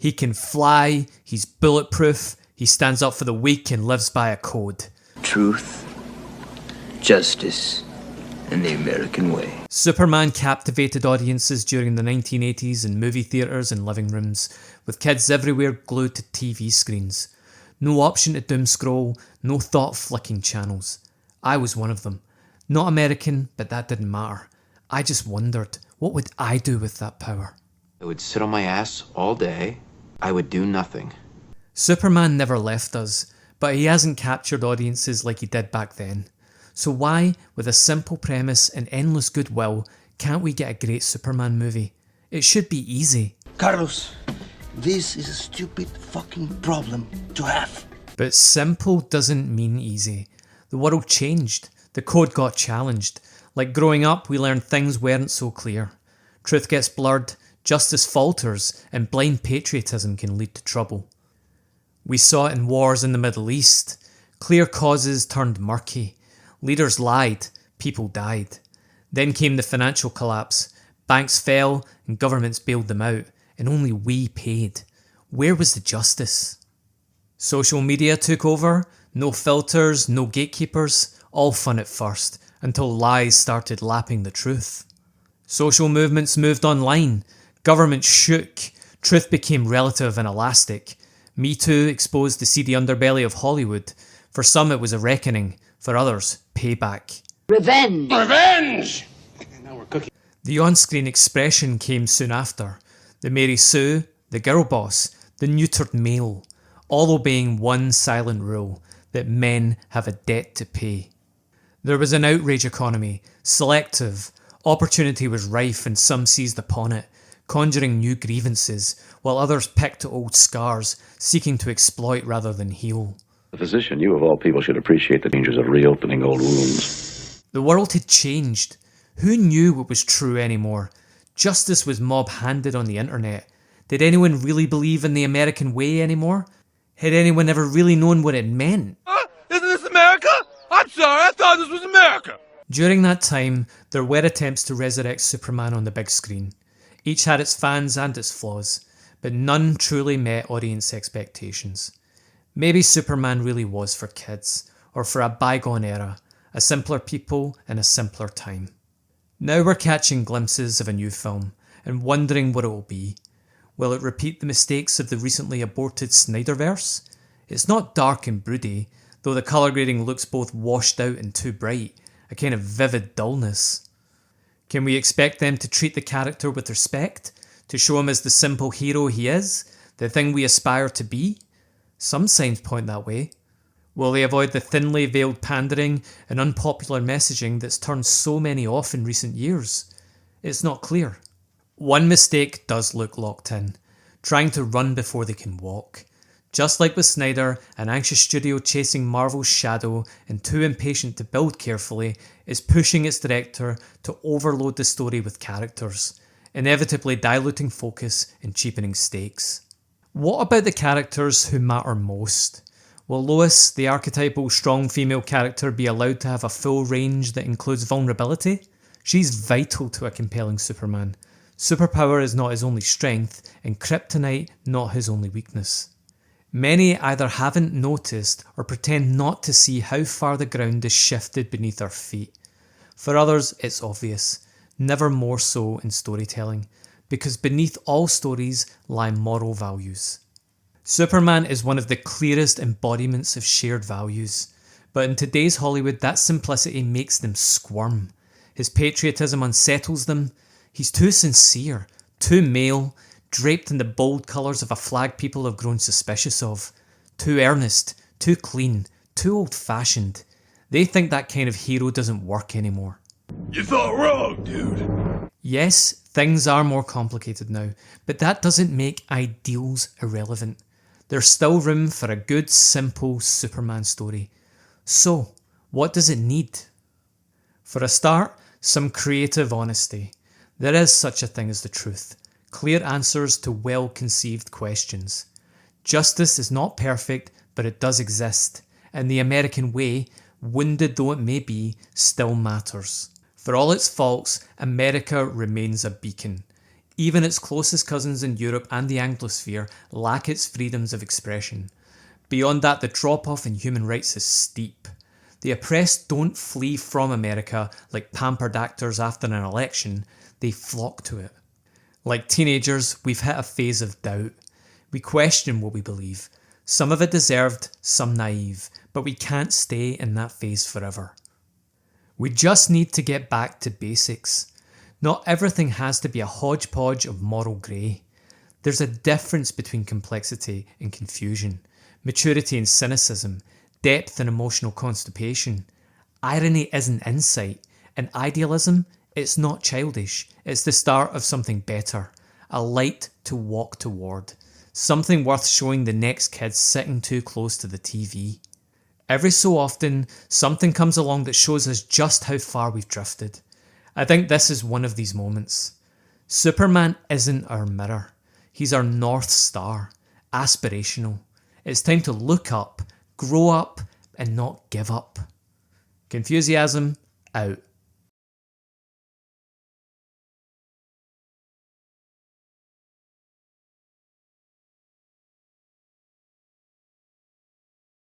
He can fly, he's bulletproof, he stands up for the weak and lives by a code. Truth, justice, and the American way. Superman captivated audiences during the 1980s in movie theatres and living rooms, with kids everywhere glued to TV screens. No option to doom scroll, no thought flicking channels. I was one of them. Not American, but that didn't matter. I just wondered, what would I do with that power? I would sit on my ass all day. I would do nothing. Superman never left us, but he hasn't captured audiences like he did back then. So why, with a simple premise and endless goodwill, can't we get a great Superman movie? It should be easy. Carlos, this is a stupid fucking problem to have. But simple doesn't mean easy. The world changed. The code got challenged. Like growing up, we learned things weren't so clear. Truth gets blurred, justice falters, and blind patriotism can lead to trouble. We saw it in wars in the Middle East. Clear causes turned murky. Leaders lied, people died. Then came the financial collapse. Banks fell and governments bailed them out, and only we paid. Where was the justice? Social media took over. No filters, no gatekeepers. All fun at first, until lies started lapping the truth. Social movements moved online. Governments shook. Truth became relative and elastic. Me Too exposed the seedy underbelly of Hollywood. For some it was a reckoning. For others, payback. Revenge! Revenge! Now we're cooking. The on-screen expression came soon after. The Mary Sue, the girl boss, the neutered male, all obeying one silent rule, that men have a debt to pay. There was an outrage economy, selective. Opportunity was rife and some seized upon it, conjuring new grievances, while others picked at old scars, seeking to exploit rather than heal. A physician, you of all people should appreciate the dangers of reopening old wounds. The world had changed. Who knew what was true anymore? Justice was mob-handed on the internet. Did anyone really believe in the American way anymore? Had anyone ever really known what it meant? Isn't this America? I'm sorry, I thought this was America. During that time, there were attempts to resurrect Superman on the big screen. Each had its fans and its flaws, but none truly met audience expectations. Maybe Superman really was for kids, or for a bygone era, a simpler people in a simpler time. Now we're catching glimpses of a new film, and wondering what it will be. Will it repeat the mistakes of the recently aborted Snyderverse? It's not dark and broody, though the colour grading looks both washed out and too bright, a kind of vivid dullness. Can we expect them to treat the character with respect, to show him as the simple hero he is, the thing we aspire to be? Some signs point that way. Will they avoid the thinly veiled pandering and unpopular messaging that's turned so many off in recent years? It's not clear. One mistake does look locked in, trying to run before they can walk. Just like with Snyder, an anxious studio chasing Marvel's shadow and too impatient to build carefully is pushing its director to overload the story with characters, inevitably diluting focus and cheapening stakes. What about the characters who matter most? Will Lois, the archetypal strong female character, be allowed to have a full range that includes vulnerability? She's vital to a compelling Superman. Superpower is not his only strength, and kryptonite not his only weakness. Many either haven't noticed or pretend not to see how far the ground is shifted beneath our feet. For others, it's obvious, never more so in storytelling, because beneath all stories lie moral values. Superman is one of the clearest embodiments of shared values, but in today's Hollywood that simplicity makes them squirm. His patriotism unsettles them. He's too sincere, too male, draped in the bold colours of a flag people have grown suspicious of. Too earnest, too clean, too old-fashioned. They think that kind of hero doesn't work anymore. You thought wrong, dude. Yes, things are more complicated now, but that doesn't make ideals irrelevant. There's still room for a good, simple Superman story. So, what does it need? For a start, some creative honesty. There is such a thing as the truth. Clear answers to well-conceived questions. Justice is not perfect, but it does exist, and the American way, wounded though it may be, still matters. For all its faults, America remains a beacon. Even its closest cousins in Europe and the Anglosphere lack its freedoms of expression. Beyond that, the drop-off in human rights is steep. The oppressed don't flee from America like pampered actors after an election, they flock to it. Like teenagers, we've hit a phase of doubt. We question what we believe. Some of it deserved, some naive, but we can't stay in that phase forever. We just need to get back to basics. Not everything has to be a hodgepodge of moral grey. There's a difference between complexity and confusion, maturity and cynicism, depth and emotional constipation. Irony isn't insight, and idealism, it's not childish. It's the start of something better, a light to walk toward, something worth showing the next kid sitting too close to the TV. Every so often, something comes along that shows us just how far we've drifted. I think this is one of these moments. Superman isn't our mirror. He's our North Star, aspirational. It's time to look up, grow up, and not give up. Confusiasm, out.